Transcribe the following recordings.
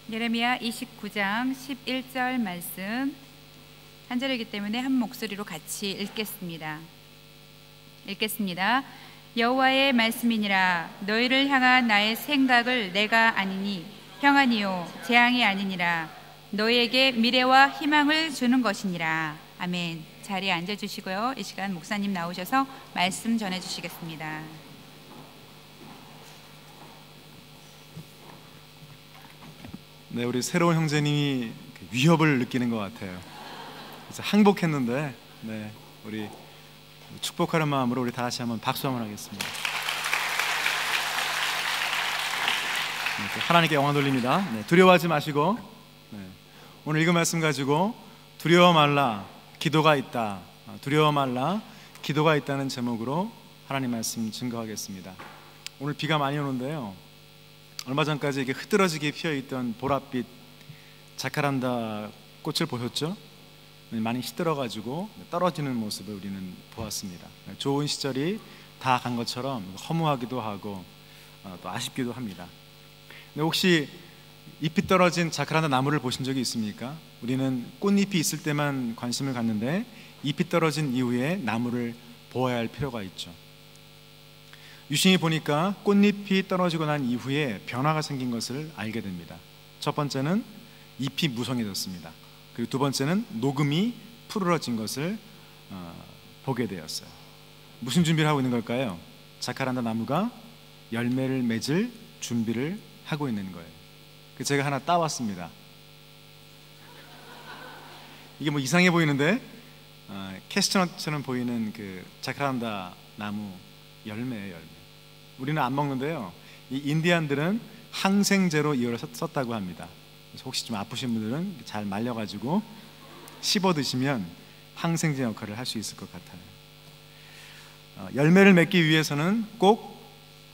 예레미야 29장 11절 말씀 한 절이기 때문에 한 목소리로 같이 읽겠습니다. 여호와의 말씀이니라. 너희를 향한 나의 생각을 내가 아니니 평안이요 재앙이 아니니라. 너희에게 미래와 희망을 주는 것이니라. 아멘. 자리에 앉아주시고요. 이 시간 목사님 나오셔서 말씀 전해주시겠습니다. 네, 우리 새로운 형제님이 위협을 느끼는 것 같아요. 그래서 항복했는데, 네, 우리 축복하는 마음으로 우리 다 같이 한번 박수 한번 하겠습니다. 네, 하나님께 영광 돌립니다. 네, 두려워하지 마시고, 네, 오늘 읽은 말씀 가지고 두려워 말라, 기도가 있다. 두려워 말라, 기도가 있다는 제목으로 하나님 말씀 증거하겠습니다. 오늘 비가 많이 오는데요, 얼마 전까지 이게 흐드러지게 피어있던 보랏빛 자카란다 꽃을 보셨죠? 많이 시들어가지고 떨어지는 모습을 우리는 보았습니다. 좋은 시절이 다 간 것처럼 허무하기도 하고 또 아쉽기도 합니다. 근데 혹시 잎이 떨어진 자카란다 나무를 보신 적이 있습니까? 우리는 꽃잎이 있을 때만 관심을 갖는데 잎이 떨어진 이후에 나무를 보아야 할 필요가 있죠. 유심히 보니까 꽃잎이 떨어지고 난 이후에 변화가 생긴 것을 알게 됩니다. 첫 번째는 잎이 무성해졌습니다. 그리고 두 번째는 녹음이 푸르러진 것을 보게 되었어요. 무슨 준비를 하고 있는 걸까요? 자카란다 나무가 열매를 맺을 준비를 하고 있는 거예요. 제가 하나 따왔습니다. 이게 뭐 이상해 보이는데 캐스터넛처럼 보이는 그 자카란다 나무 열매예요, 열매. 우리는 안 먹는데요, 이 인디안들은 항생제로 이거를 썼다고 합니다. 그래서 혹시 좀 아프신 분들은 잘 말려가지고 씹어 드시면 항생제 역할을 할 수 있을 것 같아요. 열매를 맺기 위해서는 꼭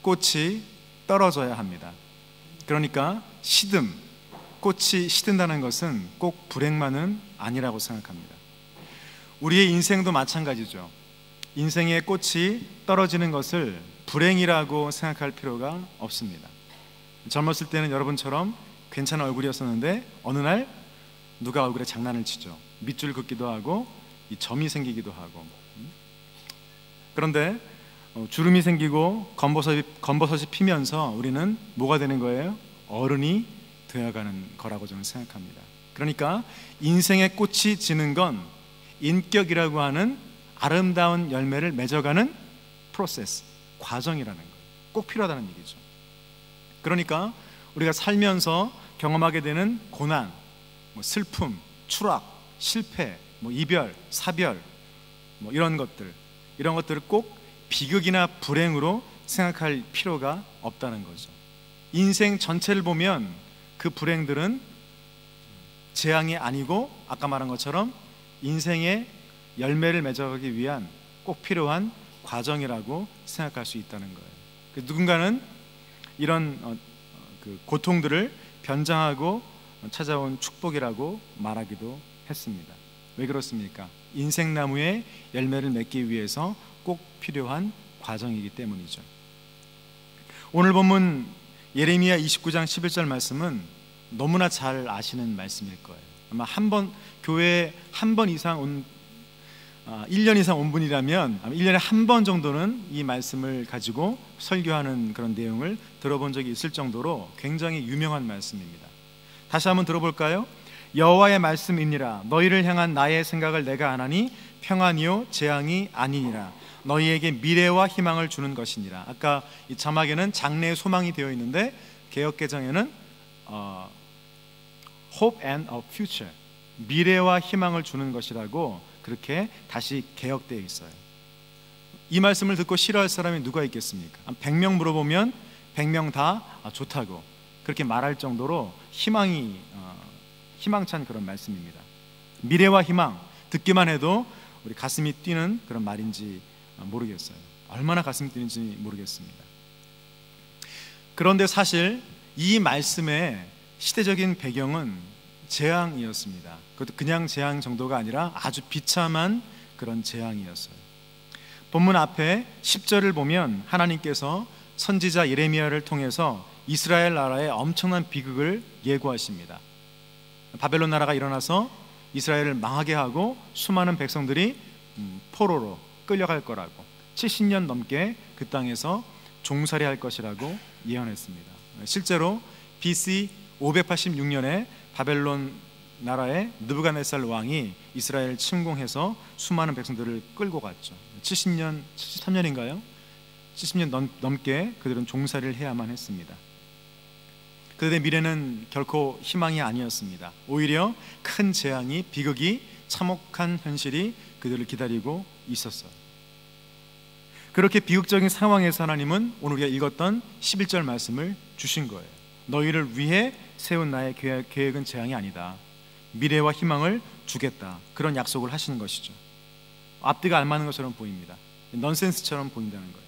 꽃이 떨어져야 합니다. 그러니까 꽃이 시든다는 것은 꼭 불행만은 아니라고 생각합니다. 우리의 인생도 마찬가지죠. 인생의 꽃이 떨어지는 것을 불행이라고 생각할 필요가 없습니다. 젊었을 때는 여러분처럼 괜찮은 얼굴이었었는데 어느 날 누가 얼굴에 장난을 치죠. 밑줄 긋기도 하고 이 점이 생기기도 하고. 그런데 주름이 생기고 검버섯이 피면서 우리는 뭐가 되는 거예요? 어른이 되어가는 거라고 저는 생각합니다. 그러니까 인생의 꽃이 지는 건 인격이라고 하는 아름다운 열매를 맺어가는 프로세스, 과정이라는 거예요. 꼭 필요하다는 얘기죠. 그러니까 우리가 살면서 경험하게 되는 고난, 슬픔, 추락, 실패, 이별, 사별, 이런 것들을 꼭 비극이나 불행으로 생각할 필요가 없다는 거죠. 인생 전체를 보면 그 불행들은 재앙이 아니고 아까 말한 것처럼 인생의 열매를 맺어가기 위한 꼭 필요한 과정이라고 생각할 수 있다는 거예요. 누군가는 이런 그 고통들을 변장하고 찾아온 축복이라고 말하기도 했습니다. 왜 그렇습니까? 인생나무의 열매를 맺기 위해서 꼭 필요한 과정이기 때문이죠. 오늘 본문 예레미야 29장 11절 말씀은 너무나 잘 아시는 말씀일 거예요. 아마 교회에 한 번 이상 1년 이상 온 분이라면 1년에 한 번 정도는 이 말씀을 가지고 설교하는 그런 내용을 들어본 적이 있을 정도로 굉장히 유명한 말씀입니다. 다시 한번 들어볼까요? 여호와의 말씀이니라. 너희를 향한 나의 생각을 내가 아나니 평안이요 재앙이 아니니라. 너희에게 미래와 희망을 주는 것이니라. 아까 이 자막에는 장래의 소망이 되어 있는데 개역개정에는 Hope and a Future, 미래와 희망을 주는 것이라고 그렇게 다시 개역되어 있어요. 이 말씀을 듣고 싫어할 사람이 누가 있겠습니까? 100명 물어보면 100명 다 좋다고 그렇게 말할 정도로 희망찬 그런 말씀입니다. 미래와 희망 듣기만 해도 우리 가슴이 뛰는 그런 말인지 모르겠어요. 얼마나 가슴이 뛰는지 모르겠습니다. 그런데 사실 이 말씀의 시대적인 배경은 재앙이었습니다. 그것도 그냥 재앙 정도가 아니라 아주 비참한 그런 재앙이었어요. 본문 앞에 10절을 보면 하나님께서 선지자 예레미야를 통해서 이스라엘 나라의 엄청난 비극을 예고하십니다. 바벨론 나라가 일어나서 이스라엘을 망하게 하고 수많은 백성들이 포로로 끌려갈 거라고, 70년 넘게 그 땅에서 종살이할 것이라고 예언했습니다. 실제로 BC 586년에 바벨론 나라의 느부갓네살 왕이 이스라엘 침공해서 수많은 백성들을 끌고 갔죠. 73년인가요? 70년 넘게 그들은 종살이를 해야만 했습니다. 그들의 미래는 결코 희망이 아니었습니다. 오히려 큰 재앙이, 비극이, 참혹한 현실이 그들을 기다리고 있었어요. 그렇게 비극적인 상황에서 하나님은 오늘 우리가 읽었던 11절 말씀을 주신 거예요. 너희를 위해 세운 나의 계획은 재앙이 아니다. 미래와 희망을 주겠다. 그런 약속을 하시는 것이죠. 앞뒤가 안 맞는 것처럼 보입니다. 넌센스처럼 보인다는 거예요.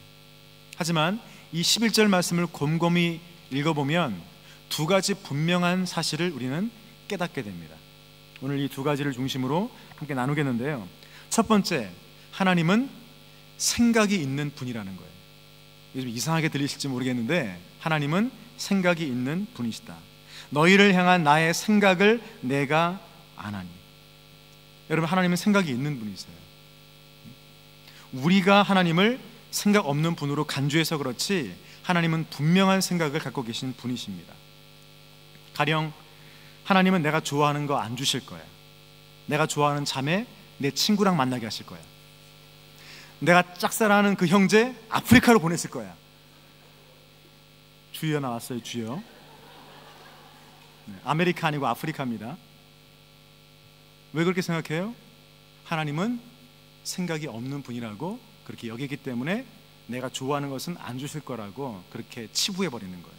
하지만 이 11절 말씀을 곰곰이 읽어보면 두 가지 분명한 사실을 우리는 깨닫게 됩니다. 오늘 이 두 가지를 중심으로 함께 나누겠는데요. 첫 번째, 하나님은 생각이 있는 분이라는 거예요. 좀 이상하게 들리실지 모르겠는데 하나님은 생각이 있는 분이시다. 너희를 향한 나의 생각을 내가 아나니. 여러분, 하나님은 생각이 있는 분이세요. 우리가 하나님을 생각 없는 분으로 간주해서 그렇지 하나님은 분명한 생각을 갖고 계신 분이십니다. 가령 하나님은 내가 좋아하는 거 안 주실 거야. 내가 좋아하는 자매 내 친구랑 만나게 하실 거야. 내가 짝사랑하는 그 형제 아프리카로 보냈을 거야. 주여 나왔어요. 주여. 아메리카 아니고 아프리카입니다. 왜 그렇게 생각해요? 하나님은 생각이 없는 분이라고 그렇게 여기기 때문에 내가 좋아하는 것은 안 주실 거라고 그렇게 치부해버리는 거예요.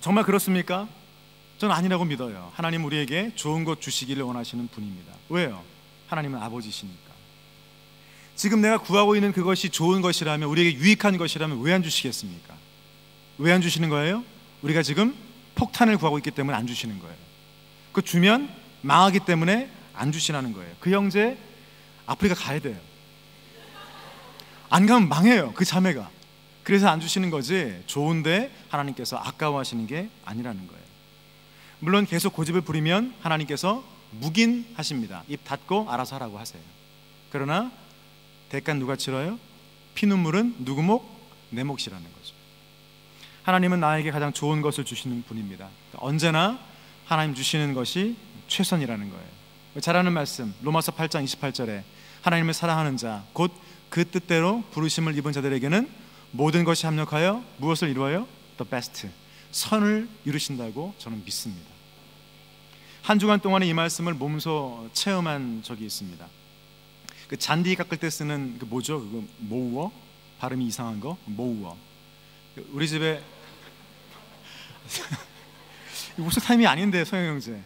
정말 그렇습니까? 저는 아니라고 믿어요. 하나님 우리에게 좋은 것 주시기를 원하시는 분입니다. 왜요? 하나님은 아버지시니까. 지금 내가 구하고 있는 그것이 좋은 것이라면, 우리에게 유익한 것이라면 왜 안 주시겠습니까? 왜 안 주시는 거예요? 우리가 지금 폭탄을 구하고 있기 때문에 안 주시는 거예요. 그 주면 망하기 때문에 안 주시라는 거예요. 그 형제 아프리카 가야 돼요. 안 가면 망해요, 그 자매가. 그래서 안 주시는 거지 좋은데 하나님께서 아까워하시는 게 아니라는 거예요. 물론 계속 고집을 부리면 하나님께서 묵인하십니다. 입 닫고 알아서 하라고 하세요. 그러나 대가는 누가 치러요? 피눈물은 누구 목? 내 몫이라는 거죠. 하나님은 나에게 가장 좋은 것을 주시는 분입니다. 언제나 하나님 주시는 것이 최선이라는 거예요. 잘 아는 말씀, 로마서 8장 28절에 하나님을 사랑하는 자, 곧 그 뜻대로 부르심을 입은 자들에게는 모든 것이 합력하여 무엇을 이루어요? The best, 선을 이루신다고 저는 믿습니다. 한 주간 동안에 이 말씀을 몸소 체험한 적이 있습니다. 그 잔디 깎을 때 쓰는 그 뭐죠? 그거 모우어? 발음이 이상한 거? 모우어. 우리 집에 무슨 타임이 아닌데 서영 형제,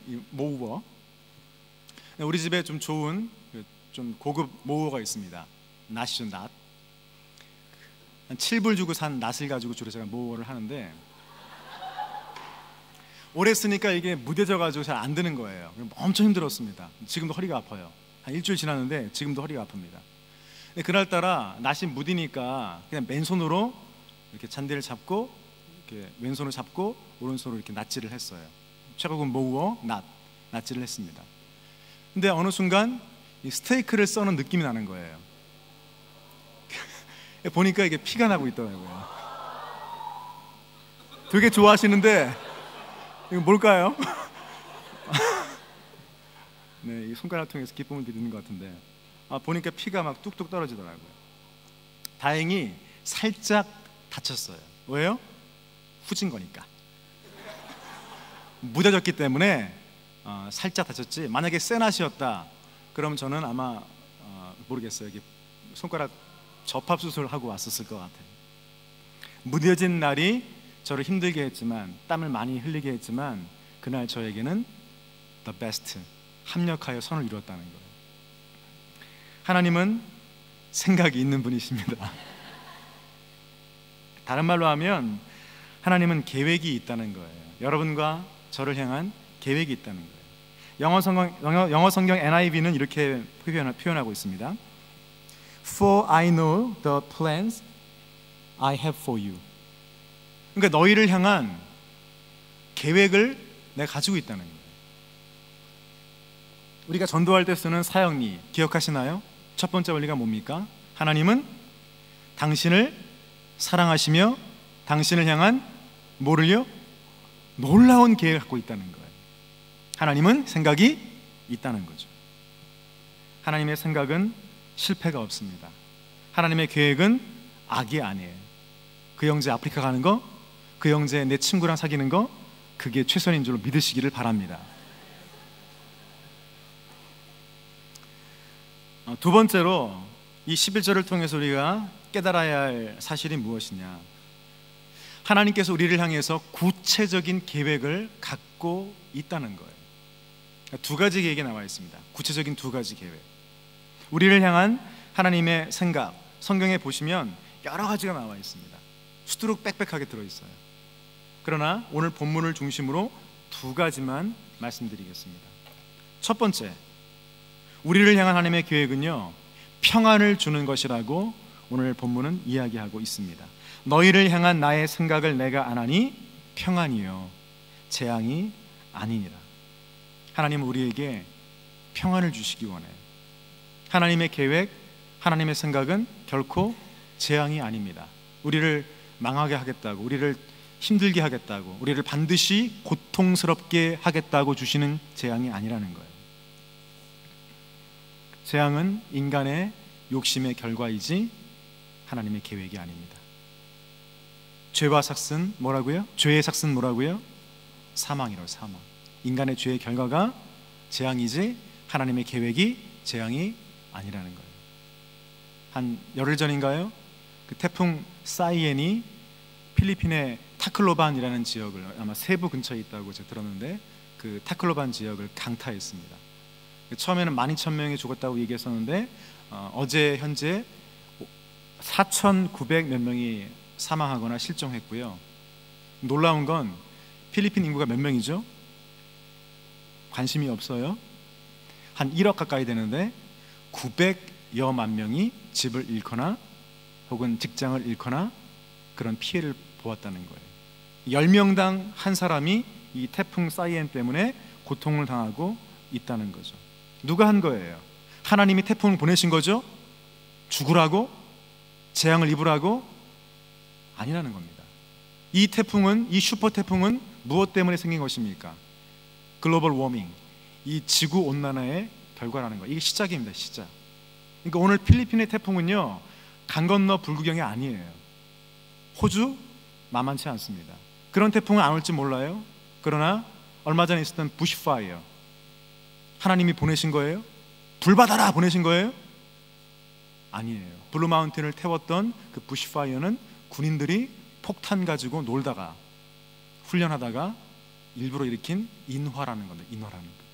이 모우어. 우리 집에 좀 좋은 좀 고급 모우어가 있습니다. 낫이죠, 낫. 한 7불 주고 산 낫을 가지고 주로 제가 모우어를 하는데 오래 쓰니까 이게 무뎌져가지고 잘 안 드는 거예요. 엄청 힘들었습니다. 지금도 허리가 아파요. 한 일주일 지났는데 지금도 허리가 아픕니다. 근데 그날따라 낫이 무디니까 그냥 맨손으로 이렇게 잔디를 잡고 이렇게 왼손을 잡고 오른손으로 이렇게 낫질을 했어요. 최고급 모우어 낫질을 했습니다. 근데 어느 순간 이 스테이크를 써는 느낌이 나는 거예요. 보니까 이게 피가 나고 있더라고요. 되게 좋아하시는데 이거 뭘까요? 네, 이 손가락 통해서 기쁨을 드리는 것 같은데 보니까 피가 막 뚝뚝 떨어지더라고요. 다행히 살짝 다쳤어요. 왜요? 후진 거니까. 무뎌졌기 때문에 살짝 다쳤지, 만약에 세낫이었다 그럼 저는 아마 모르겠어요. 이게 손가락 접합 수술을 하고 왔었을 것 같아요. 무뎌진 날이 저를 힘들게 했지만, 땀을 많이 흘리게 했지만 그날 저에게는 the best, 합력하여 선을 이루었다는 거예요. 하나님은 생각이 있는 분이십니다. 다른 말로 하면 하나님은 계획이 있다는 거예요. 여러분과 저를 향한 계획이 있다는 거예요. 영어 성경 NIV는 이렇게 표현하고 있습니다. For I know the plans I have for you. 그러니까 너희를 향한 계획을 내가 가지고 있다는 거예요. 우리가 전도할 때 쓰는 사역리 기억하시나요? 첫 번째 원리가 뭡니까? 하나님은 당신을 사랑하시며 당신을 향한 뭐를요? 놀라운 계획을 갖고 있다는 거예요. 하나님은 생각이 있다는 거죠. 하나님의 생각은 실패가 없습니다. 하나님의 계획은 악이 아니에요. 그 형제 아프리카 가는 거, 그 형제 내 친구랑 사귀는 거, 그게 최선인 줄로 믿으시기를 바랍니다. 두 번째로 이 11절을 통해서 우리가 깨달아야 할 사실이 무엇이냐? 하나님께서 우리를 향해서 구체적인 계획을 갖고 있다는 거예요. 두 가지 계획이 나와 있습니다. 구체적인 두 가지 계획. 우리를 향한 하나님의 생각, 성경에 보시면 여러 가지가 나와 있습니다. 수두룩 빽빽하게 들어있어요. 그러나 오늘 본문을 중심으로 두 가지만 말씀드리겠습니다. 첫 번째, 우리를 향한 하나님의 계획은요, 평안을 주는 것이라고 오늘 본문은 이야기하고 있습니다. 너희를 향한 나의 생각을 내가 아나니 평안이요 재앙이 아니니라. 하나님은 우리에게 평안을 주시기 원해요. 하나님의 계획, 하나님의 생각은 결코 재앙이 아닙니다. 우리를 망하게 하겠다고, 우리를 힘들게 하겠다고, 우리를 반드시 고통스럽게 하겠다고 주시는 재앙이 아니라는 거예요. 재앙은 인간의 욕심의 결과이지 하나님의 계획이 아닙니다. 죄와 삭슨 뭐라고요? 죄의 삭슨 뭐라고요? 사망이라고. 사망. 인간의 죄의 결과가 재앙이지 하나님의 계획이 재앙이 아니라는 거예요. 한 열흘 전인가요? 그 태풍 사이엔이 필리핀의 타클로반이라는 지역을, 아마 세부 근처에 있다고 제가 들었는데, 그 타클로반 지역을 강타했습니다. 처음에는 12,000명이 죽었다고 얘기했었는데 어제 현재 4,900 몇 명이 사망하거나 실종했고요. 놀라운 건 필리핀 인구가 몇 명이죠? 관심이 없어요. 한 1억 가까이 되는데 900여만 명이 집을 잃거나 혹은 직장을 잃거나 그런 피해를 보았다는 거예요. 10명당 한 사람이 이 태풍 사이엔 때문에 고통을 당하고 있다는 거죠. 누가 한 거예요? 하나님이 태풍을 보내신 거죠? 죽으라고? 재앙을 입으라고? 아니라는 겁니다. 이 태풍은, 이 슈퍼 태풍은 무엇 때문에 생긴 것입니까? 글로벌 워밍, 이 지구 온난화의 결과라는 거예요. 이게 시작입니다. 시작. 그러니까 오늘 필리핀의 태풍은요, 강 건너 불구경이 아니에요. 호주 만만치 않습니다. 그런 태풍은 안 올지 몰라요. 그러나 얼마 전에 있었던 부시파이어, 하나님이 보내신 거예요? 불 받아라 보내신 거예요? 아니에요. 블루 마운틴을 태웠던 그 부시파이어는 군인들이 폭탄 가지고 놀다가 훈련하다가 일부러 일으킨 인화라는 겁니다. 인화라는 거.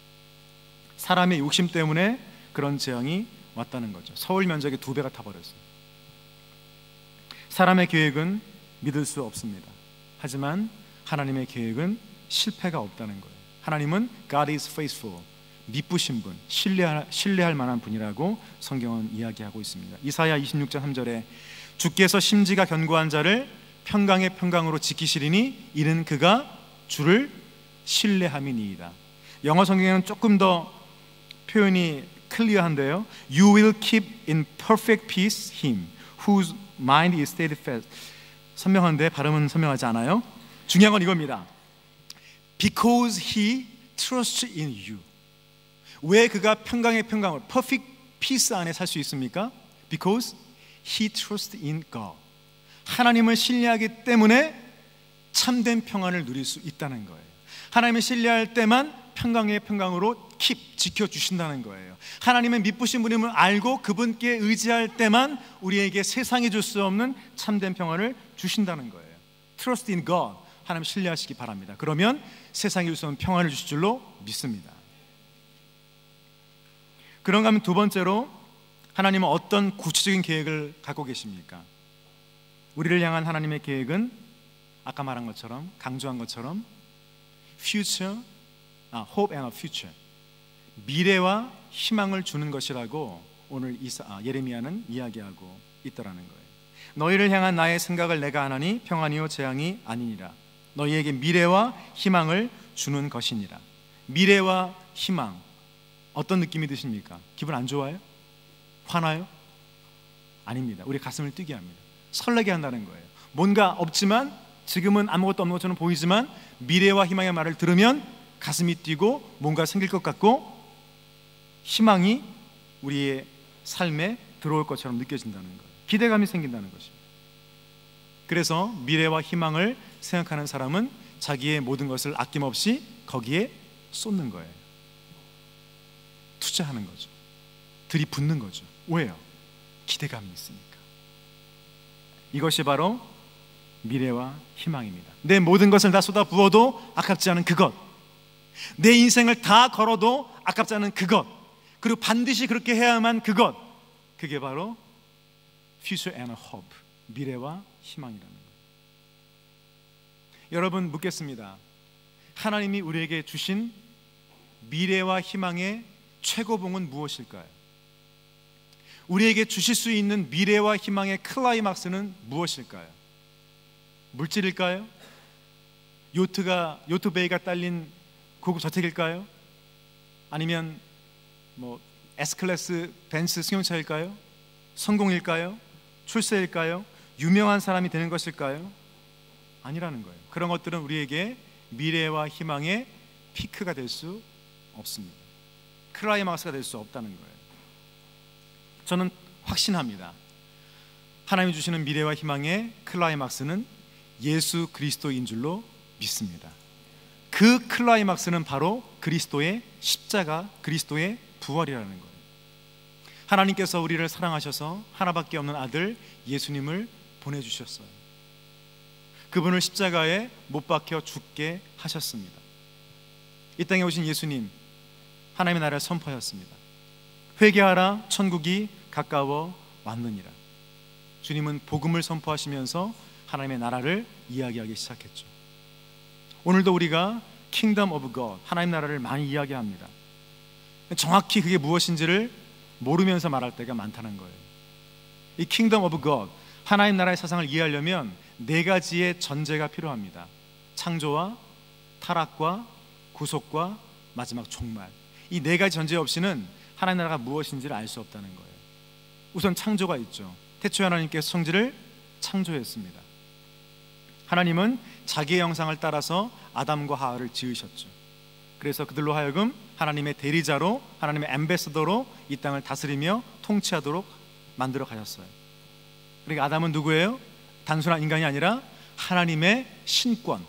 사람의 욕심 때문에 그런 재앙이 왔다는 거죠. 서울 면적의 2배가 타버렸어요. 사람의 계획은 믿을 수 없습니다. 하지만 하나님의 계획은 실패가 없다는 거예요. 하나님은 God is faithful, 믿으신 분, 신뢰할 만한 분이라고 성경은 이야기하고 있습니다. 이사야 26장 3절에 주께서 심지가 견고한 자를 평강의 평강으로 지키시리니 이는 그가 주를 신뢰함이니이다. 영어 성경에는 조금 더 표현이 클리어한데요. You will keep in perfect peace him whose mind is steadfast. 선명한데 발음은 선명하지 않아요. 중요한 건 이겁니다. Because he trusts in you. 왜 그가 평강의 평강을, perfect peace 안에 살 수 있습니까? Because he trusts in God. 하나님을 신뢰하기 때문에 참된 평안을 누릴 수 있다는 거예요. 하나님을 신뢰할 때만 평강의 평강으로 지켜주신다는 거예요. 하나님의 믿으신 분임을 알고 그분께 의지할 때만 우리에게 세상이 줄 수 없는 참된 평안을 주신다는 거예요. Trust in God. 하나님 신뢰하시기 바랍니다. 그러면 세상이 줄 수 없는 평안을 주실 줄로 믿습니다. 그런가 하면 두 번째로, 하나님은 어떤 구체적인 계획을 갖고 계십니까? 우리를 향한 하나님의 계획은 아까 말한 것처럼, 강조한 것처럼 future, hope and a future, 미래와 희망을 주는 것이라고 오늘 예레미야는 이야기하고 있더라는 거예요. 너희를 향한 나의 생각을 내가 아나니 평안이요 재앙이 아니니라. 너희에게 미래와 희망을 주는 것이니라. 미래와 희망, 어떤 느낌이 드십니까? 기분 안 좋아요? 화나요? 아닙니다. 우리 가슴을 뛰게 합니다. 설레게 한다는 거예요. 뭔가 없지만, 지금은 아무것도 없는 것처럼 보이지만 미래와 희망의 말을 들으면 가슴이 뛰고 뭔가 생길 것 같고 희망이 우리의 삶에 들어올 것처럼 느껴진다는 거예요. 기대감이 생긴다는 것입니다. 그래서 미래와 희망을 생각하는 사람은 자기의 모든 것을 아낌없이 거기에 쏟는 거예요. 투자하는 거죠. 들이붓는 거죠. 왜요? 기대감이 있으니까. 이것이 바로 미래와 희망입니다. 내 모든 것을 다 쏟아 부어도 아깝지 않은 그것, 내 인생을 다 걸어도 아깝지 않은 그것, 그리고 반드시 그렇게 해야만 그것, 그게 바로 future and hope, 미래와 희망이라는 거예요. 여러분, 묻겠습니다. 하나님이 우리에게 주신 미래와 희망의 최고봉은 무엇일까요? 우리에게 주실 수 있는 미래와 희망의 클라이막스는 무엇일까요? 물질일까요? 요트베이가 딸린 고급 저택일까요? 아니면 S클래스 벤츠 승용차일까요? 성공일까요? 출세일까요? 유명한 사람이 되는 것일까요? 아니라는 거예요. 그런 것들은 우리에게 미래와 희망의 피크가 될 수 없습니다. 클라이막스가 될 수 없다는 거예요. 저는 확신합니다. 하나님이 주시는 미래와 희망의 클라이막스는 예수 그리스도인 줄로 믿습니다. 그 클라이막스는 바로 그리스도의 십자가, 그리스도의 부활이라는 거예요. 하나님께서 우리를 사랑하셔서 하나밖에 없는 아들 예수님을 보내주셨어요. 그분을 십자가에 못 박혀 죽게 하셨습니다. 이 땅에 오신 예수님, 하나님의 나라를 선포하였습니다. 회개하라, 천국이 가까워 왔느니라. 주님은 복음을 선포하시면서 하나님의 나라를 이야기하기 시작했죠. 오늘도 우리가 Kingdom of God, 하나님 나라를 많이 이야기합니다. 정확히 그게 무엇인지를 모르면서 말할 때가 많다는 거예요. 이 Kingdom of God, 하나님 나라의 사상을 이해하려면 네 가지의 전제가 필요합니다. 창조와 타락과 구속과 마지막 종말. 이 네 가지 전제 없이는 하나님 나라가 무엇인지를 알 수 없다는 거예요. 우선 창조가 있죠. 태초에 하나님께서 천지를 창조했습니다. 하나님은 자기의 형상을 따라서 아담과 하와를 지으셨죠. 그래서 그들로 하여금 하나님의 대리자로, 하나님의 앰베서더로 이 땅을 다스리며 통치하도록 만들어 가셨어요. 그러니까 아담은 누구예요? 단순한 인간이 아니라 하나님의 신권,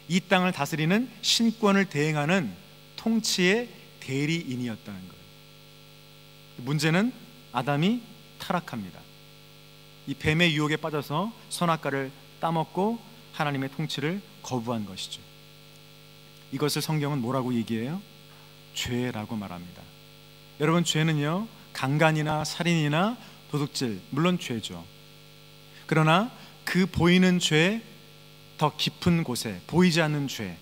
이 땅을 다스리는 신권을 대행하는 통치의 대리인이었다는 거예요. 문제는 아담이 타락합니다. 이 뱀의 유혹에 빠져서 선악과를 따먹고 하나님의 통치를 거부한 것이죠. 이것을 성경은 뭐라고 얘기해요? 죄라고 말합니다. 여러분, 죄는요, 강간이나 살인이나 도둑질, 물론 죄죠. 그러나 그 보이는 죄 더 깊은 곳에 보이지 않는 죄,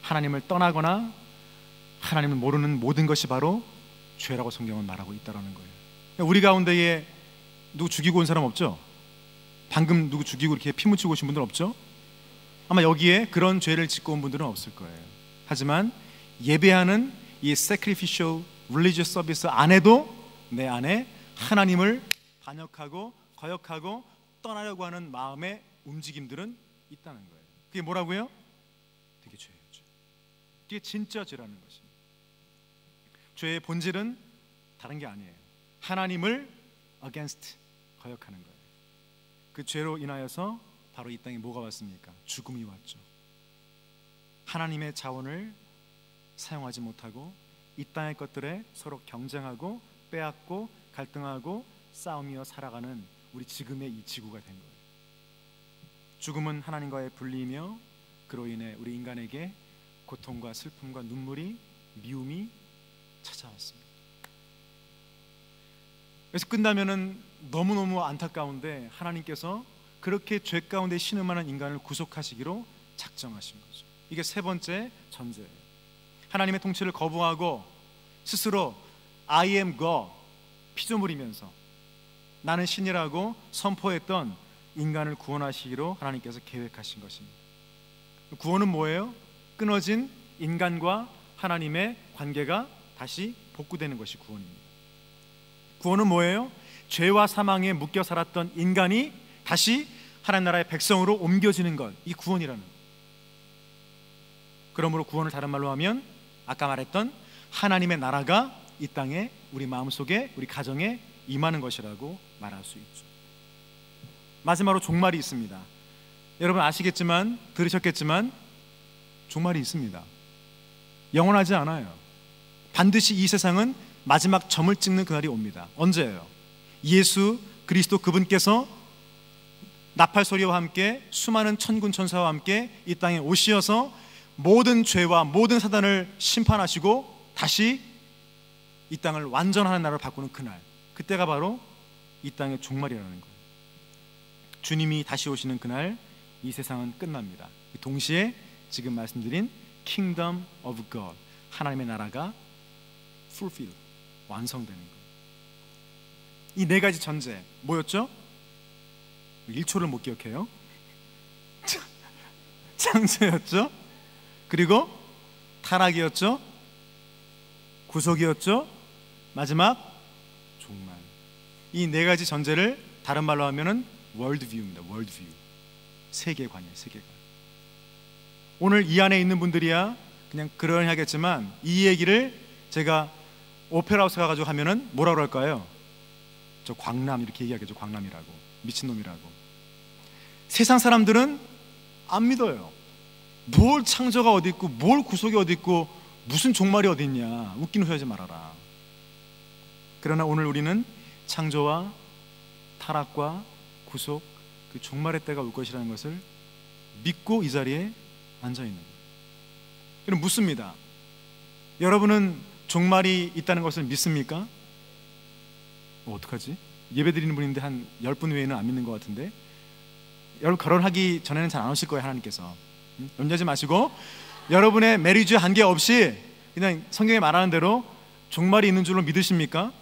하나님을 떠나거나 하나님을 모르는 모든 것이 바로 죄라고 성경은 말하고 있다는 거예요. 우리 가운데에 누구 죽이고 온 사람 없죠? 방금 누구 죽이고 이렇게 피 묻히고 오신 분들 없죠? 아마 여기에 그런 죄를 짓고 온 분들은 없을 거예요. 하지만 예배하는 이 sacrificial religious service 안에도 내 안에 하나님을 반역하고 거역하고 떠나려고 하는 마음의 움직임들은 있다는 거예요. 그게 뭐라고요? 그게 죄예요. 그게 진짜 죄라는 것입니다. 죄의 본질은 다른 게 아니에요. 하나님을 against, 거역하는 거예요. 그 죄로 인하여서 바로 이 땅에 뭐가 왔습니까? 죽음이 왔죠. 하나님의 자원을 사용하지 못하고 이 땅의 것들에 서로 경쟁하고 빼앗고 갈등하고 싸우며 살아가는 우리 지금의 이 지구가 된 거예요. 죽음은 하나님과의 분리이며 그로 인해 우리 인간에게 고통과 슬픔과 눈물이, 미움이 찾아왔습니다. 그래서 끝나면은 너무너무 안타까운데 하나님께서 그렇게 죄 가운데 신음하는 인간을 구속하시기로 작정하신 거죠. 이게 세 번째 전제예요. 하나님의 통치를 거부하고 스스로 I am God 피조물이면서 나는 신이라고 선포했던 인간을 구원하시기로 하나님께서 계획하신 것입니다. 구원은 뭐예요? 끊어진 인간과 하나님의 관계가 다시 복구되는 것이 구원입니다. 구원은 뭐예요? 죄와 사망에 묶여 살았던 인간이 다시 하나님 나라의 백성으로 옮겨지는 것, 이 구원이라는 것. 그러므로 구원을 다른 말로 하면 아까 말했던 하나님의 나라가 이 땅에 우리 마음속에, 우리 가정에 임하는 것이라고 말할 수 있죠. 마지막으로 종말이 있습니다. 여러분 아시겠지만, 들으셨겠지만 종말이 있습니다. 영원하지 않아요. 반드시 이 세상은 마지막 점을 찍는 그날이 옵니다. 언제예요? 예수 그리스도 그분께서 나팔소리와 함께 수많은 천군 천사와 함께 이 땅에 오시어서 모든 죄와 모든 사단을 심판하시고 다시 이 땅을 완전한 나라로 바꾸는 그날, 그때가 바로 이 땅의 종말이라는 거예요. 주님이 다시 오시는 그날 이 세상은 끝납니다. 동시에 지금 말씀드린 Kingdom of God, 하나님의 나라가 fulfill, 완성되는 거예요. 이 네 가지 전제 뭐였죠? 1초를 못 기억해요. 창조였죠. 그리고 타락이었죠. 구속이었죠. 마지막 종말. 이 네 가지 전제를 다른 말로 하면은 월드뷰입니다. 월드뷰. 세계관이에요. 세계관. 오늘 이 안에 있는 분들이야 그냥 그러려니 하겠지만 이 얘기를 제가 오페라하우스 가가지고 하면은 뭐라고 할까요? 저 광남 이렇게 얘기하겠죠. 광남이라고, 미친놈이라고. 세상 사람들은 안 믿어요. 뭘 창조가 어디 있고 뭘 구속이 어디 있고 무슨 종말이 어디 있냐, 웃기는 소리 하지 말아라. 그러나 오늘 우리는 창조와 타락과 구속, 그 종말의 때가 올 것이라는 것을 믿고 이 자리에 앉아있는 거예요. 그럼 묻습니다. 여러분은 종말이 있다는 것을 믿습니까? 어떡하지? 예배 드리는 분인데 한 10분 외에는 안 믿는 것 같은데. 여러분 결혼하기 전에는 잘 안 오실 거예요. 하나님께서 염려하지 마시고 여러분의 메리지와 관계없이 그냥 성경에 말하는 대로 종말이 있는 줄로 믿으십니까?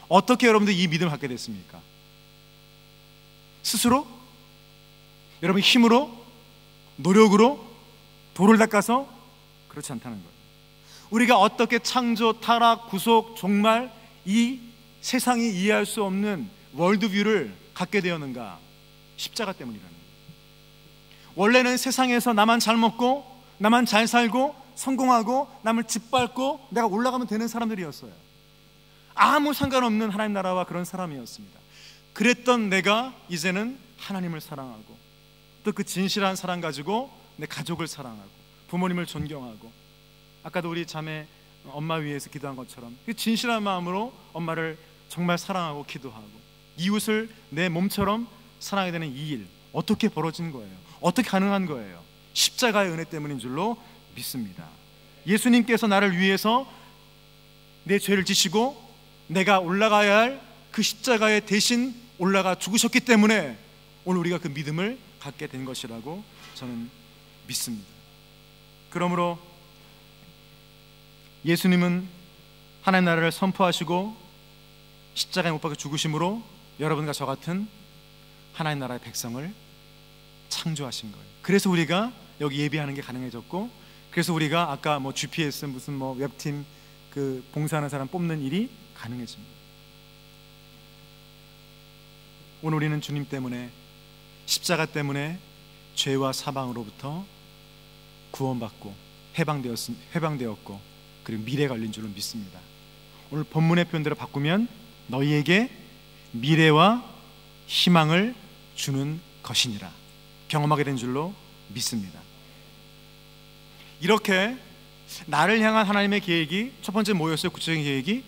어떻게 여러분들 이 믿음을 갖게 됐습니까? 스스로? 여러분 힘으로? 노력으로? 돌을 닦아서? 그렇지 않다는 거예요. 우리가 어떻게 창조, 타락, 구속, 종말, 이 세상이 이해할 수 없는 월드뷰를 갖게 되었는가? 십자가 때문이라는 거예요. 원래는 세상에서 나만 잘 먹고 나만 잘 살고 성공하고 남을 짓밟고 내가 올라가면 되는 사람들이었어요. 아무 상관없는 하나님 나라와 그런 사람이었습니다. 그랬던 내가 이제는 하나님을 사랑하고 또 그 진실한 사랑 가지고 내 가족을 사랑하고 부모님을 존경하고, 아까도 우리 자매 엄마 위해서 기도한 것처럼 그 진실한 마음으로 엄마를 정말 사랑하고 기도하고 이웃을 내 몸처럼 사랑하게 되는 이 일, 어떻게 벌어진 거예요? 어떻게 가능한 거예요? 십자가의 은혜 때문인 줄로 믿습니다. 예수님께서 나를 위해서 내 죄를 지시고 내가 올라가야 할 그 십자가에 대신 올라가 죽으셨기 때문에 오늘 우리가 그 믿음을 갖게 된 것이라고 저는 믿습니다. 그러므로 예수님은 하나님 나라를 선포하시고 십자가에 못 박혀 죽으심으로 여러분과 저 같은 하나님 나라의 백성을 창조하신 거예요. 그래서 우리가 여기 예배하는 게 가능해졌고, 그래서 우리가 아까 뭐 GPS 무슨 뭐 웹팀 그 봉사하는 사람 뽑는 일이 가능해집니다. 오늘 우리는 주님 때문에, 십자가 때문에 죄와 사망으로부터 구원받고 해방되었고 그리고 미래가 열린 줄로 믿습니다. 오늘 본문의 표현대로 바꾸면 너희에게 미래와 희망을 주는 것이니라 경험하게 된 줄로 믿습니다. 이렇게 나를 향한 하나님의 계획이 첫 번째 뭐였어요? 구체적인 계획이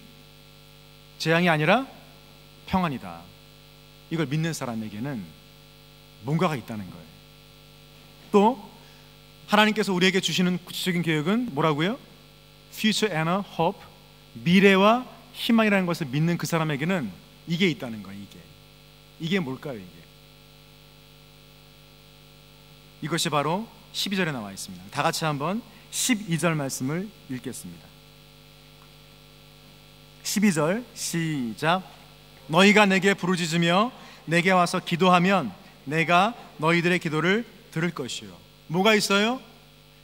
재앙이 아니라 평안이다. 이걸 믿는 사람에게는 뭔가가 있다는 거예요. 또 하나님께서 우리에게 주시는 구체적인 계획은 뭐라고요? Future and a hope, 미래와 희망이라는 것을 믿는 그 사람에게는 이게 있다는 거예요. 이게 뭘까요? 이것이 바로 12절에 나와 있습니다. 다 같이 한번 12절 말씀을 읽겠습니다. 12절 시작. 너희가 내게 부르짖으며 내게 와서 기도하면 내가 너희들의 기도를 들을 것이요. 뭐가 있어요?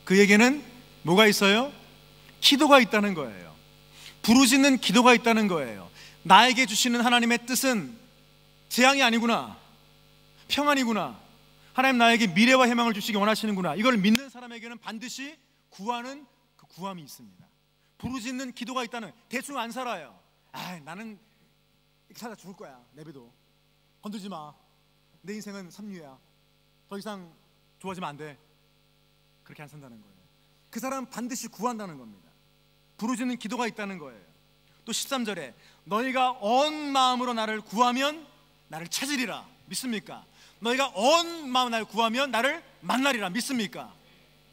그에게는 뭐가 있어요? 기도가 있다는 거예요. 부르짖는 기도가 있다는 거예요. 나에게 주시는 하나님의 뜻은 재앙이 아니구나, 평안이구나, 하나님 나에게 미래와 희망을 주시기 원하시는구나, 이걸 믿는 사람에게는 반드시 구하는 그 구함이 있습니다. 부르짖는 기도가 있다는, 대충 안 살아요. 나는 살다 죽을 거야, 내비도 건들지 마, 내 인생은 삼류야, 더 이상 좋아지면 안 돼, 그렇게 안 산다는 거예요. 그 사람은 반드시 구한다는 겁니다. 부르짖는 기도가 있다는 거예요. 또 13절에 너희가 온 마음으로 나를 구하면 나를 찾으리라. 믿습니까? 너희가 온 마음으로 나를 구하면 나를 만나리라. 믿습니까?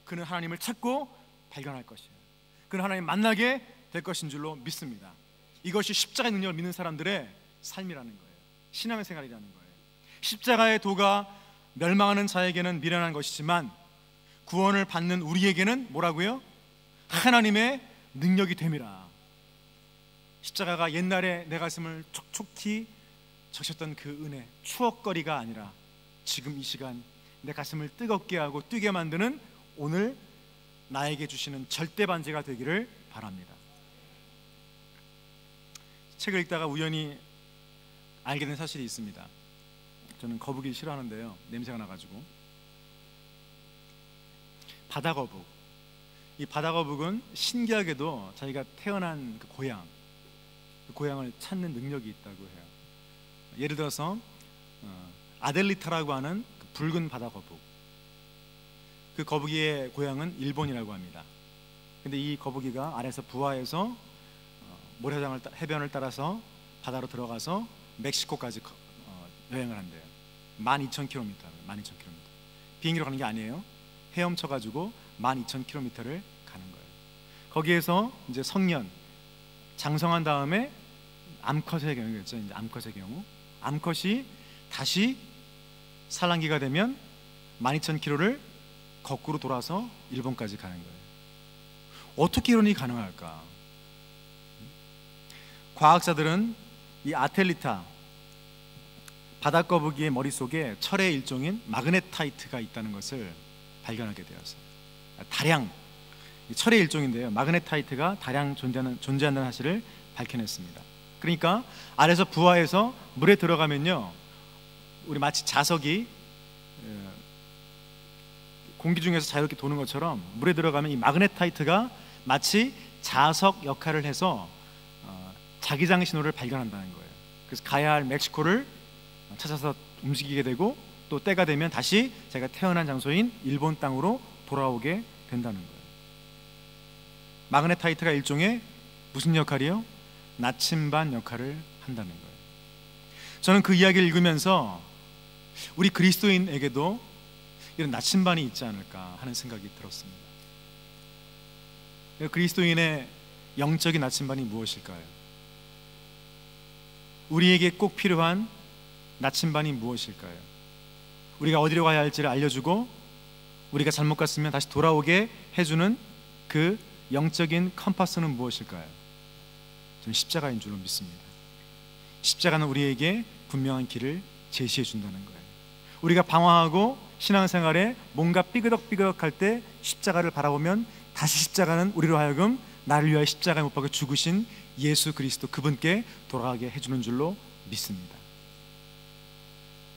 그는 하나님을 찾고 발견할 것이에요. 그는 하나님 만나게 될 것인 줄로 믿습니다. 이것이 십자가의 능력을 믿는 사람들의 삶이라는 거예요. 신앙의 생활이라는 거예요. 십자가의 도가 멸망하는 자에게는 미련한 것이지만 구원을 받는 우리에게는 뭐라고요? 하나님의 능력이 됨이라. 십자가가 옛날에 내 가슴을 촉촉히 적셨던 그 은혜, 추억거리가 아니라 지금 이 시간 내 가슴을 뜨겁게 하고 뛰게 만드는 오늘 나에게 주시는 절대 반지가 되기를 바랍니다. 책을 읽다가 우연히 알게 된 사실이 있습니다. 저는 거북이 싫어하는데요, 냄새가 나가지고. 바다거북. 이 바다거북은 신기하게도 자기가 태어난 그 고향을 찾는 능력이 있다고 해요. 예를 들어서 아델리타라고 하는 그 붉은 바다거북, 그 거북이의 고향은 일본이라고 합니다. 근데 이 거북이가 아래에서 부하해서 모래장을 해변을 따라서 바다로 들어가서 멕시코까지 여행을 한대요. 12,000km. 비행기로 가는 게 아니에요. 헤엄쳐가지고 12,000km를 가는 거예요. 거기에서 이제 성년 장성한 다음에 암컷의 경우겠죠. 이제 암컷의 경우, 암컷이 다시 산란기가 되면 12,000km를 거꾸로 돌아서 일본까지 가는 거예요. 어떻게 이런 일이 가능할까? 과학자들은 이 아텔리타 바다거북이의 머릿속에 철의 일종인 마그네타이트가 있다는 것을 발견하게 되었어요. 다량 철의 일종인데요, 마그네타이트가 다량 존재한다는 사실을 밝혀냈습니다. 그러니까 아래에서 부하해서 물에 들어가면요, 우리 마치 자석이 공기 중에서 자유롭게 도는 것처럼 물에 들어가면 이 마그네타이트가 마치 자석 역할을 해서 자기장 신호를 발견한다는 거예요. 그래서 가야 할 멕시코를 찾아서 움직이게 되고, 또 때가 되면 다시 제가 태어난 장소인 일본 땅으로 돌아오게 된다는 거예요. 마그네타이트가 일종의 무슨 역할이요? 나침반 역할을 한다는 거예요. 저는 그 이야기를 읽으면서 우리 그리스도인에게도 이런 나침반이 있지 않을까 하는 생각이 들었습니다. 그리스도인의 영적인 나침반이 무엇일까요? 우리에게 꼭 필요한 나침반이 무엇일까요? 우리가 어디로 가야 할지를 알려주고, 우리가 잘못 갔으면 다시 돌아오게 해주는 그 영적인 컴파스는 무엇일까요? 저는 십자가인 줄로 믿습니다. 십자가는 우리에게 분명한 길을 제시해 준다는 거예요. 우리가 방황하고 신앙생활에 뭔가 삐그덕삐그덕할 때 십자가를 바라보면 다시 십자가는 우리로 하여금 나를 위하여 십자가에 못 박혀 죽으신 예수 그리스도, 그분께 돌아가게 해주는 줄로 믿습니다.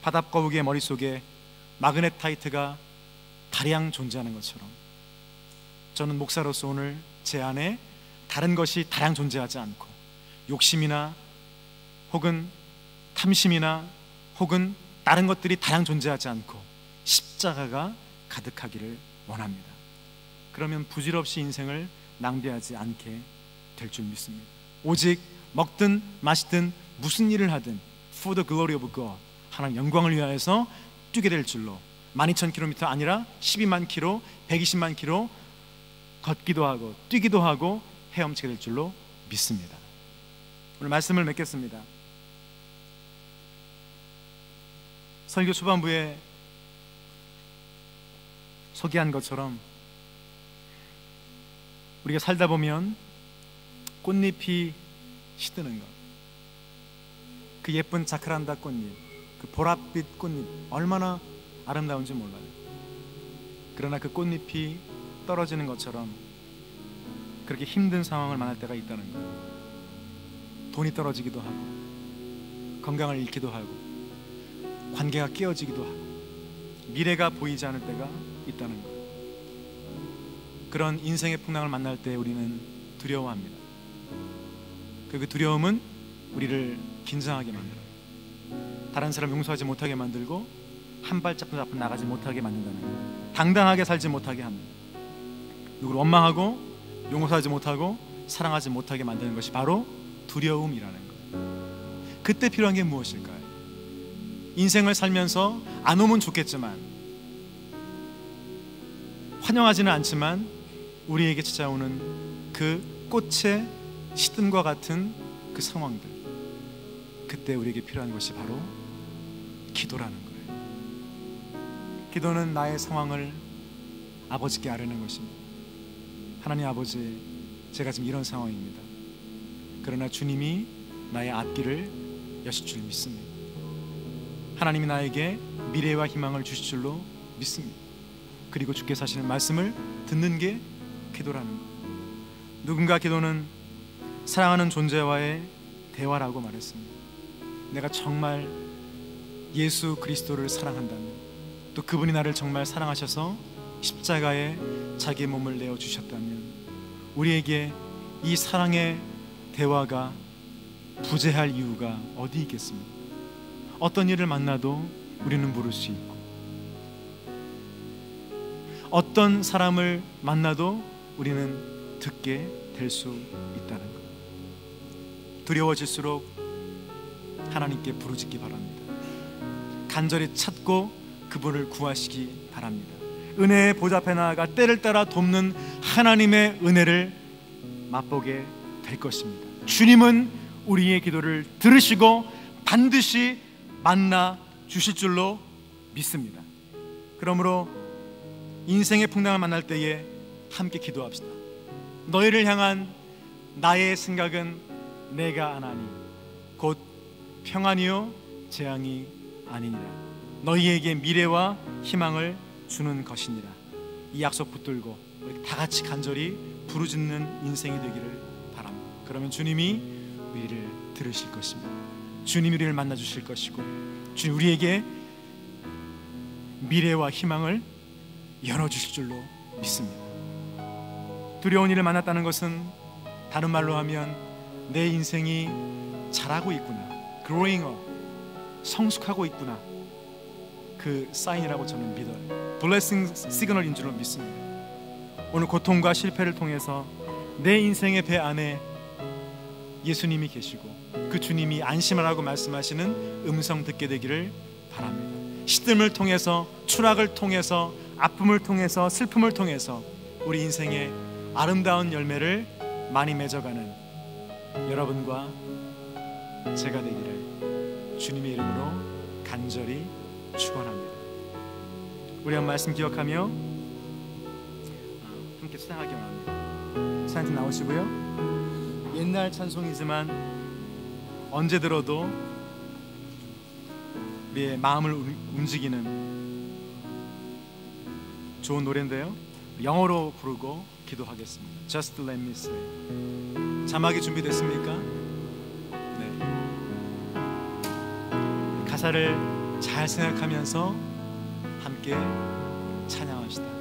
바다거북이의 머릿속에 마그네타이트가 다량 존재하는 것처럼, 저는 목사로서 오늘 제 안에 다른 것이 다량 존재하지 않고, 욕심이나 혹은 탐심이나 혹은 다른 것들이 다량 존재하지 않고 십자가가 가득하기를 원합니다. 그러면 부질없이 인생을 낭비하지 않게 될 줄 믿습니다. 오직 먹든 마시든 무슨 일을 하든 For the glory of God, 하나님 영광을 위하여서 뛰게 될 줄로, 12,000km 아니라 12만 km, 120만 km 걷기도 하고 뛰기도 하고 헤엄치게 될 줄로 믿습니다. 오늘 말씀을 맺겠습니다. 설교 초반부에 소개한 것처럼 우리가 살다 보면 꽃잎이 시드는 것, 그 예쁜 자카란다 꽃잎, 그 보랏빛 꽃잎 얼마나 아름다운지 몰라요. 그러나 그 꽃잎이 떨어지는 것처럼 그렇게 힘든 상황을 만날 때가 있다는 거예요. 돈이 떨어지기도 하고, 건강을 잃기도 하고, 관계가 깨어지기도 하고, 미래가 보이지 않을 때가 있다는 거예요. 그런 인생의 풍랑을 만날 때 우리는 두려워합니다. 그 두려움은 우리를 긴장하게 만들어요. 다른 사람 용서하지 못하게 만들고, 한 발짝도 앞으로 나가지 못하게 만든다는 거예요. 당당하게 살지 못하게 합니다. 누구를 원망하고 용서하지 못하고 사랑하지 못하게 만드는 것이 바로 두려움이라는 거예요. 그때 필요한 게 무엇일까요? 인생을 살면서 안 오면 좋겠지만, 환영하지는 않지만 우리에게 찾아오는 그 꽃의 시듬과 같은 그 상황들, 그때 우리에게 필요한 것이 바로 기도라는 거예요. 기도는 나의 상황을 아버지께 아뢰는 것입니다. 하나님 아버지, 제가 지금 이런 상황입니다. 그러나 주님이 나의 앞길을 여실 줄 믿습니다. 하나님이 나에게 미래와 희망을 주실 줄로 믿습니다. 그리고 주께서 하시는 말씀을 듣는 게 기도라는 거예요. 누군가 기도는 사랑하는 존재와의 대화라고 말했습니다. 내가 정말 예수 그리스도를 사랑한다면, 또 그분이 나를 정말 사랑하셔서 십자가에 자기의 몸을 내어주셨다면, 우리에게 이 사랑의 대화가 부재할 이유가 어디 있겠습니까? 어떤 일을 만나도 우리는 물을 수 있고, 어떤 사람을 만나도 우리는 듣게 될 수 있다는 것. 두려워질수록 하나님께 부르짖기 바랍니다. 간절히 찾고 그분을 구하시기 바랍니다. 은혜의 보좌 앞에 나아가 때를 따라 돕는 하나님의 은혜를 맛보게 될 것입니다. 주님은 우리의 기도를 들으시고 반드시 만나 주실 줄로 믿습니다. 그러므로 인생의 풍랑을 만날 때에 함께 기도합시다. 너희를 향한 나의 생각은 내가 아나니 곧 평안이요 재앙이 아니니라. 너희에게 미래와 희망을 주는 것이니라. 이 약속 붙들고 우리 다 같이 간절히 부르짖는 인생이 되기를 바랍니다. 그러면 주님이 우리를 들으실 것입니다. 주님이 우리를 만나 주실 것이고, 주님 우리에게 미래와 희망을 열어주실 줄로 믿습니다. 두려운 일을 만났다는 것은 다른 말로 하면 내 인생이 자라고 있구나, growing up, 성숙하고 있구나, 그 사인이라고 저는 믿어요. 블레싱 시그널인 줄로 믿습니다. 오늘 고통과 실패를 통해서 내 인생의 배 안에 예수님이 계시고 그 주님이 안심하라고 말씀하시는 음성 듣게 되기를 바랍니다. 시름을 통해서, 추락을 통해서, 아픔을 통해서, 슬픔을 통해서 우리 인생의 아름다운 열매를 많이 맺어가는 여러분과 제가 되기를 주님의 이름으로 간절히 축원합니다. 우리 한 말씀 기억하며 함께 찬양하기 원합니다. 찬양 나오시고요. 옛날 찬송이지만 언제 들어도 우리의 마음을 움직이는 좋은 노래인데요. 영어로 부르고 기도하겠습니다. Just let me say. 자막이 준비됐습니까? 네. 가사를 잘 생각하면서 함께 찬양합시다.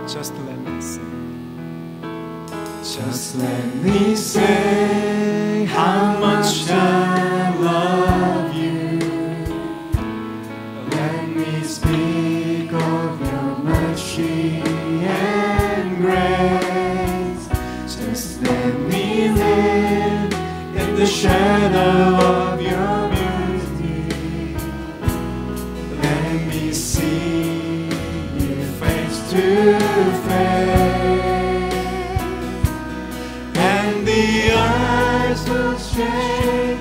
Just let me say. Just let me say how much I love you. Let me speak of your mercy and grace. Just let me live in the shadow of your beauty. Let me see you face to face. The earth will shake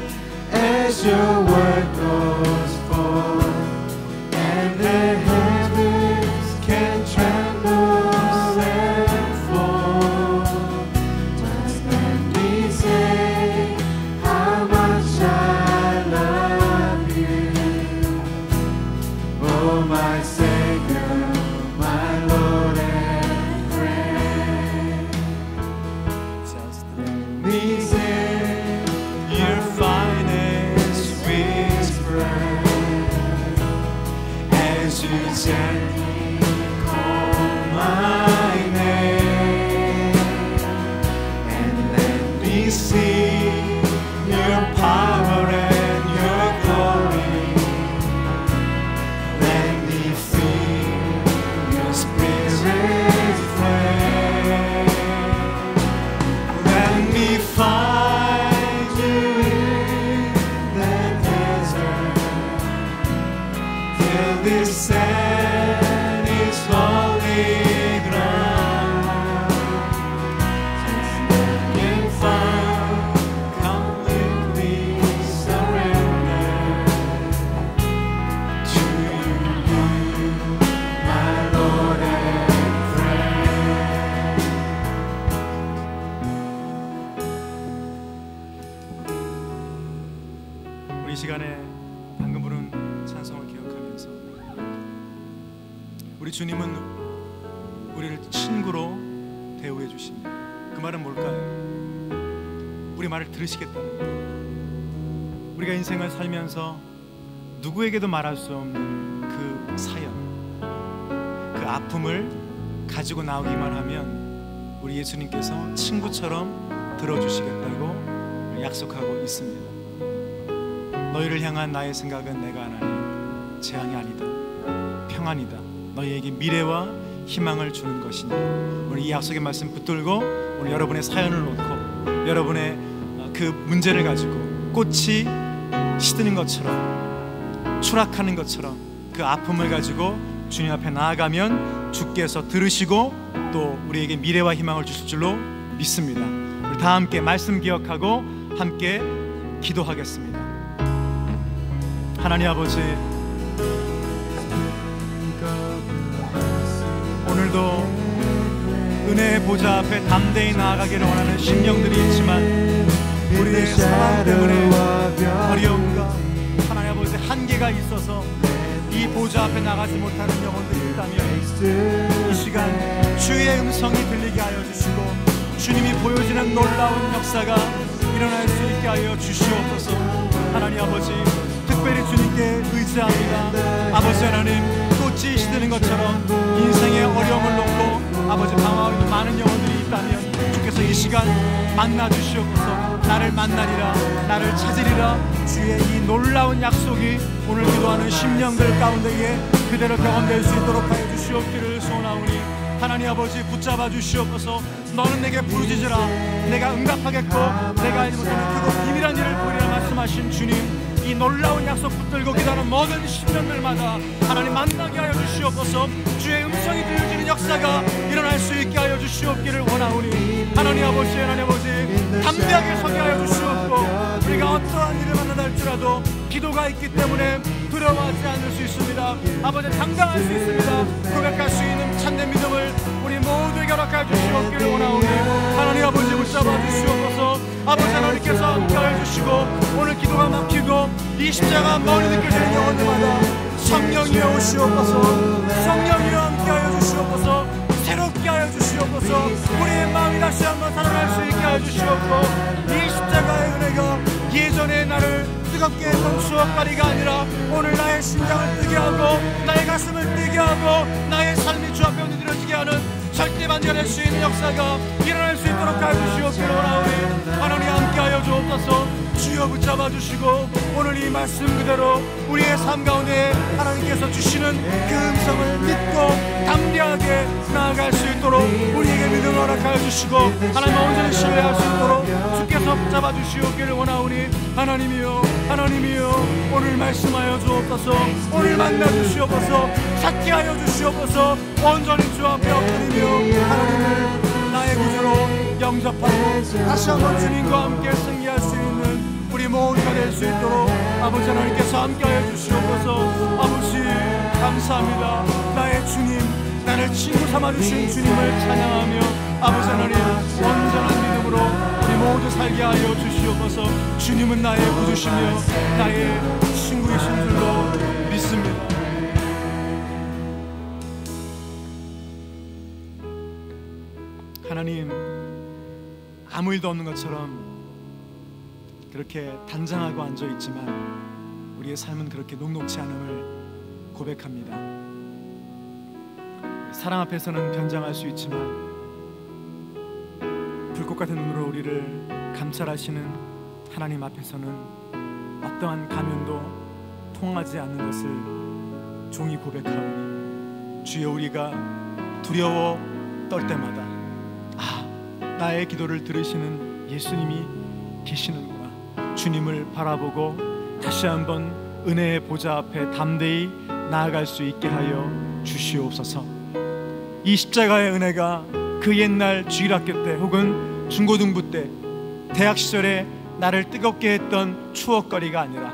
as your word goes forth. 시간에 방금 부른 찬송을 기억하면서 우리 주님은 우리를 친구로 대우해 주십니다. 그 말은 뭘까요? 우리 말을 들으시겠다는 거예요. 우리가 인생을 살면서 누구에게도 말할 수 없는 그 사연, 그 아픔을 가지고 나오기만 하면 우리 예수님께서 친구처럼 들어주시겠다고 약속하고 있습니다. 너희를 향한 나의 생각은 내가 아나니 재앙이 아니다, 평안이다. 너희에게 미래와 희망을 주는 것이니. 오늘 이 약속의 말씀 붙들고 오늘 여러분의 사연을 놓고 여러분의 그 문제를 가지고 꽃이 시드는 것처럼, 추락하는 것처럼 그 아픔을 가지고 주님 앞에 나아가면 주께서 들으시고 또 우리에게 미래와 희망을 주실 줄로 믿습니다. 우리 다 함께 말씀 기억하고 함께 기도하겠습니다. 하나님 아버지, 오늘도 은혜의 보좌 앞에 담대히 나아가기를 원하는 심령들이 있지만 우리의 상황 때문에 어려움과 하나님 아버지 한계가 있어서 이 보좌 앞에 나가지 못하는 영혼들이 있다면 이 시간 주의 음성이 들리게 하여 주시고 주님이 보여지는 놀라운 역사가 일어날 수 있게 하여 주시옵소서. 하나님 아버지, 특별히 주님께 의지합니다. 아버지 하나님, 꽃이 시드는 것처럼 인생의 어려움을 놓고 아버지 방황하고 있는 많은 영혼들이 있다면 주께서 이 시간 만나 주시옵소서. 나를 만나리라, 나를 찾으리라. 주의 이 놀라운 약속이 오늘 기도하는 심령들 가운데에 그대로 경험될 수 있도록 하여 주시옵기를 소원하오니 하나님 아버지 붙잡아 주시옵소서. 너는 내게 부르짖으라, 내가 응답하겠고 내가 알지 못하는 크고 비밀한 일을 보이리라 말씀하신 주님, 이 놀라운 약속 붙들고 기도하는 모든 심령들마다 하나님 만나게 하여 주시옵소서. 주의 음성이 들려지는 역사가 일어날 수 있게 하여 주시옵기를 원하오니 하나님 아버지, 하나님 아버지, 담대하게 서게 하여 주시옵고 우리가 어떠한 일을 만나다 할지라도 기도가 있기 때문에 두려워하지 않을 수 있습니다. 아버지, 당당할 수 있습니다. 고백할 수 있는 참된 믿음을 우리 모두에게 허락하여 주시옵기를 원하오니 하나님 아버지 붙잡아 주시옵소서. 아버지 하나님께서 함께하여 주시고 오늘 기도가 막히고 이 십자가 멀리 느껴지는 영혼들마다 성령이여 오시옵소서. 성령이여 함께하여 주시옵소서. 새롭게 하여 주시옵소서. 우리의 마음이 다시 한번 살아날 수 있게 하여 주시옵고 이 십자가의 은혜가 예전에 나를 뜨겁게 했던 추억거리가 아니라 오늘 나의 심장을 뜨게 하고 나의 가슴을 뜨게 하고 나의 삶이 주 앞에 엎드려지게 하는 절대 반전할 수 있는 역사가 일어날 수 있도록 하여 주시옵기를 원하오니 하나님 함께하여 주옵소서. 주여 붙잡아 주시고 오늘 이 말씀 그대로 우리의 삶 가운데 하나님께서 주시는 그 음성을 믿고 담대하게 나아갈 수 있도록 우리에게 믿음을 허락하여 주시고 하나님 온전히 신뢰할 수 있도록 주께서 붙잡아 주시옵기를 원하오니 하나님이여, 하나님이여, 오늘 말씀하여 주옵소서. 오늘 만나 주시옵소서. 찾게 하여 주시옵소서. 온전히 주 앞에 엎드리며 하나님을 나의 구주로 영접하고 다시 한번 주님과 함께 승리할 수 있는 우리 모두가 될 수 있도록 아버지 하나님께서 함께하여 주시옵소서. 아버지 감사합니다. 나의 주님, 나를 친구 삼아주신 주님을 찬양하며 아버지 하나님 온전한 믿음으로 우리 모두 살게 하여 주시옵소서. 주님은 나의 구주시며 나의 친구이신 줄로 믿습니다. 하나님, 아무 일도 없는 것처럼 그렇게 단장하고 앉아있지만 우리의 삶은 그렇게 녹록지 않음을 고백합니다. 사람 앞에서는 변장할 수 있지만 불꽃 같은 눈으로 우리를 감찰하시는 하나님 앞에서는 어떠한 가면도 통하지 않는 것을 종이 고백하오니 주여, 우리가 두려워 떨 때마다 나의 기도를 들으시는 예수님이 계시는구나. 주님을 바라보고 다시 한번 은혜의 보좌 앞에 담대히 나아갈 수 있게 하여 주시옵소서. 이 십자가의 은혜가 그 옛날 주일학교 때 혹은 중고등부 때 대학 시절에 나를 뜨겁게 했던 추억거리가 아니라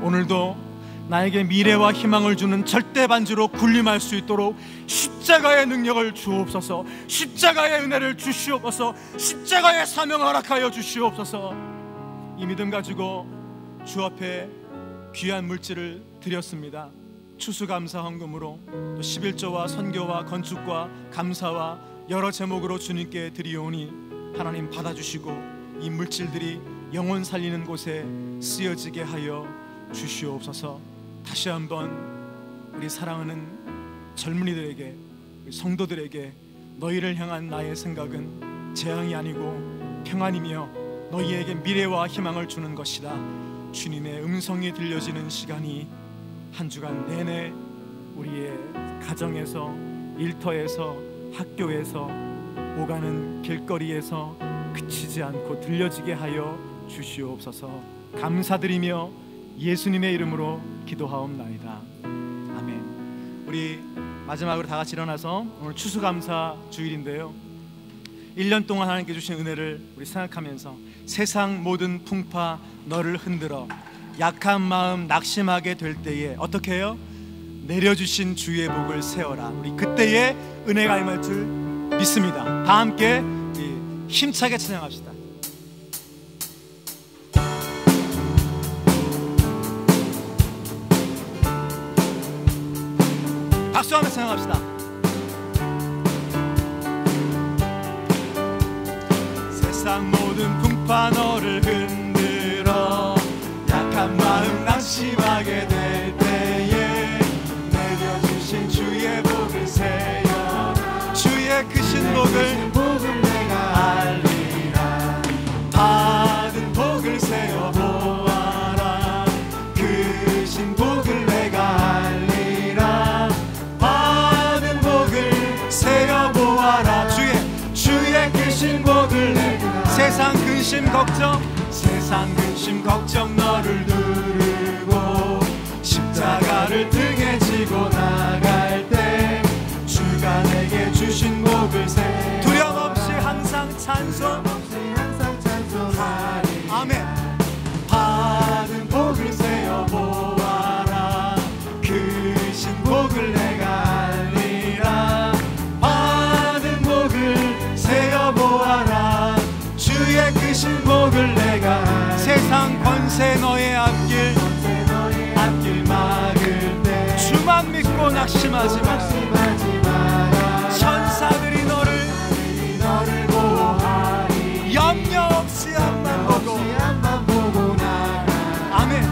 오늘도 나에게 미래와 희망을 주는 절대 반주로 군림할 수 있도록 십자가의 능력을 주옵소서. 십자가의 은혜를 주시옵소서. 십자가의 사명을 허락하여 주시옵소서. 이 믿음 가지고 주 앞에 귀한 물질을 드렸습니다. 추수감사 헌금으로 또 11조와 선교와 건축과 감사와 여러 제목으로 주님께 드리오니 하나님 받아주시고 이 물질들이 영혼 살리는 곳에 쓰여지게 하여 주시옵소서. 다시 한번 우리 사랑하는 젊은이들에게, 우리 성도들에게 너희를 향한 나의 생각은 재앙이 아니고 평안이며 너희에게 미래와 희망을 주는 것이다. 주님의 음성이 들려지는 시간이 한 주간 내내 우리의 가정에서, 일터에서, 학교에서, 오가는 길거리에서 그치지 않고 들려지게 하여 주시옵소서. 감사드리며 예수님의 이름으로 기도하옵나이다. 아멘. 우리 마지막으로 다 같이 일어나서 오늘 추수감사 주일인데요, 1년 동안 하나님께 주신 은혜를 우리 생각하면서 세상 모든 풍파 너를 흔들어 약한 마음 낙심하게 될 때에 어떻게 해요? 내려주신 주의 복을 세워라. 우리 그때에 은혜가 임할 줄 믿습니다. 다 함께 우리 힘차게 찬양합시다. 박수하며 찬양합시다. 세상 모든 풍파 너를 흔들어 약한 마음 낙심하게 될 때에 내려주신 주의 복을 세요. 주의 크신 복을 내가 알리라. 받은 복을 세어 보아라. 크신 복을 내가 알리라. 받은 복을 세어 보아라. 주의 크신 복을 내가. 세상 근심 걱정 너를 누르고 십자가를 등에 지고 나갈 때 주가 내게 주신 복을 세 두려움 없이 항상 찬송하리. 아멘. 받은 복을 세어 보아라. 크신 복을 내가 알리라. 받은 복을 세어 보아라. 주의 크신 복을 내가. 세상 권세 너의 앞길 막을 때 주만 믿고 낙심하지 마라. 천사들이 너를 보호하리. 염려 없이 앞만 보고 나가. 아멘.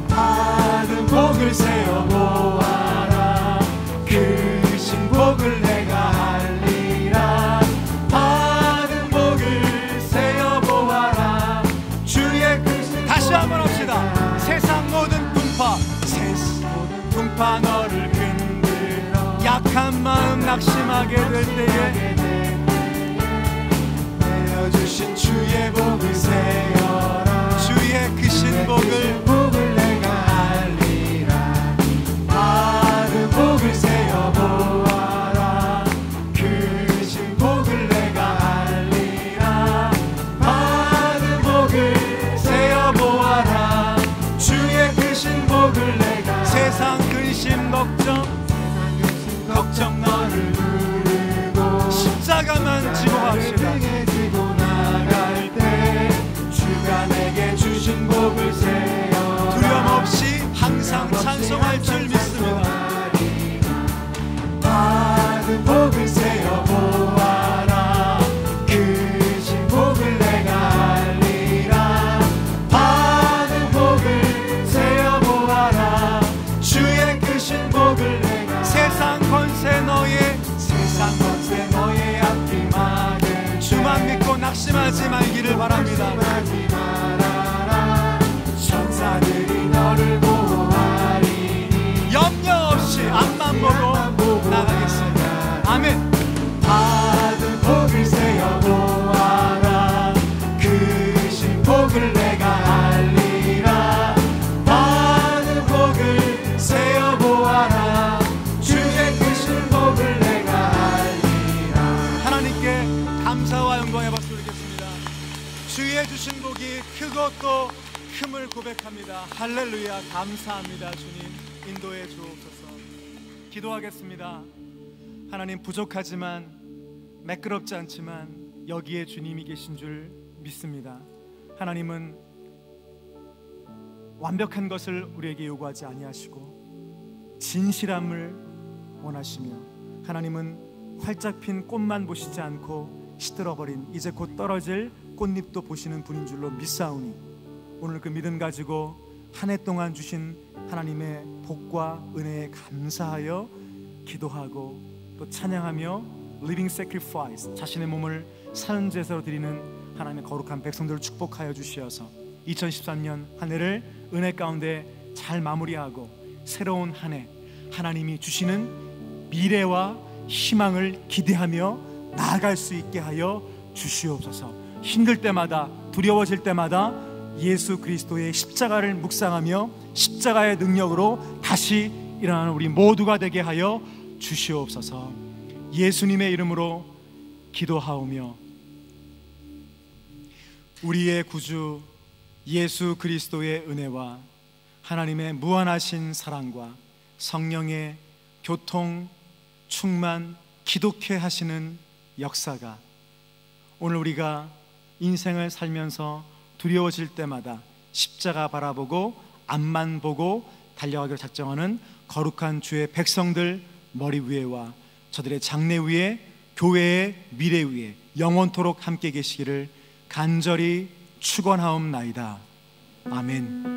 받은 복을 세어 보아라. 크신 복을 내가 알리라. 받은 복을 세어 보아라. 주의 크신. 다시 한번 합시다. 세상 모든 풍파 너를 흔들어 약한 마음 낙심하게 될 때에 내려주신 주의 복을 세어라. 주의 크신 복을 내가 알리라. 받은 복을 세어 보아라. 크신 복을 내가 알리라. 받은 복을 세어 보아라. 주의 크신 복을 내가. 세상 근심 걱정 너를 누르고 십자가만 지고 합시다. 나갈 때 주가 내게 주신 복을 세어 두려움 없이 항상 찬송할 줄 믿습니다. 받은 복을 세어 보아라. 크신 복을 내가 알리라. 받은 복을 세어 보아라. 주의 크신 복을 내가. 세상 권세 너의 앞길 막을 주만 믿고 낙심하지 말기를 바랍니다. 천사들이 너를 보호하리니 염려 없이 앞만 보고 나가겠습니다. 아멘. 받은 복을 세어 보아라. 크신 복을 내가 알리라. 받은 복을 세어 보아라. 주의 크신 복을 내가 알리라. 하나님께 감사와 영광의 박수 드리겠습니다. 주의 주신 복이 크고 또 흠을 고백합니다. 할렐루야. 감사합니다. 주님 인도해 주옵소서. 기도하겠습니다. 하나님, 부족하지만 매끄럽지 않지만 여기에 주님이 계신 줄 믿습니다. 하나님은 완벽한 것을 우리에게 요구하지 아니하시고 진실함을 원하시며, 하나님은 활짝 핀 꽃만 보시지 않고 시들어버린 이제 곧 떨어질 꽃잎도 보시는 분인 줄로 믿사오니, 오늘 그 믿음 가지고 한 해 동안 주신 하나님의 복과 은혜에 감사하여 기도하고 또 찬양하며 living sacrifice, 자신의 몸을 산 제사로 드리는 하나님의 거룩한 백성들을 축복하여 주시어서 2013년 한 해를 은혜 가운데 잘 마무리하고 새로운 한 해 하나님이 주시는 미래와 희망을 기대하며 나아갈 수 있게 하여 주시옵소서. 힘들 때마다, 두려워질 때마다 예수 그리스도의 십자가를 묵상하며 십자가의 능력으로 다시 일어나는 우리 모두가 되게 하여 주시옵소서. 예수님의 이름으로 기도하오며, 우리의 구주 예수 그리스도의 은혜와 하나님의 무한하신 사랑과 성령의 교통, 충만, 기독케 하시는 역사가 오늘 우리가 인생을 살면서 두려워질 때마다 십자가 바라보고 앞만 보고 달려가기로 작정하는 거룩한 주의 백성들 머리 위에와 저들의 장래 위에, 교회의 미래 위에 영원토록 함께 계시기를 간절히 축원하옵나이다. 아멘.